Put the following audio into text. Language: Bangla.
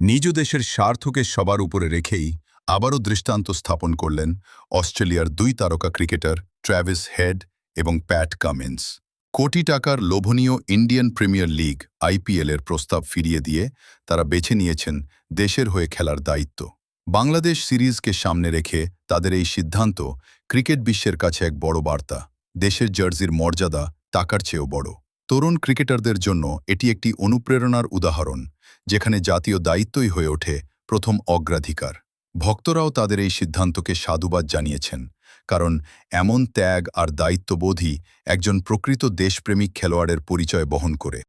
নিজ দেশের স্বার্থকে সবার উপরে রেখেই আবারও দৃষ্টান্ত স্থাপন করলেন অস্ট্রেলিয়ার 2 তারকা ক্রিকেটার ট্র্যাভিস হেড এবং প্যাট কামিন্স। কোটি টাকার লোভনীয় ইন্ডিয়ান প্রিমিয়ার লিগ আইপিএল-এর প্রস্তাব ফিরিয়ে দিয়ে তারা বেছে নিয়েছেন দেশের হয়ে খেলার দায়িত্ব। বাংলাদেশ সিরিজকে সামনে রেখে তাদের এই সিদ্ধান্ত ক্রিকেট বিশ্বের কাছে এক বড় বার্তা। দেশের জার্সির মর্যাদা টাকার চেয়েও বড়। তরুণ ক্রিকেটারদের জন্য এটি একটি অনুপ্রেরণার উদাহরণ, যেখানে জাতীয় দায়িত্বই হয়ে ওঠে প্রথম অগ্রাধিকার। ভক্তরাও তাদের এই সিদ্ধান্তকে সাধুবাদ জানিয়েছেন, কারণ এমন ত্যাগ আর দায়িত্ববোধই একজন প্রকৃত দেশপ্রেমিক খেলোয়াড়ের পরিচয় বহন করে।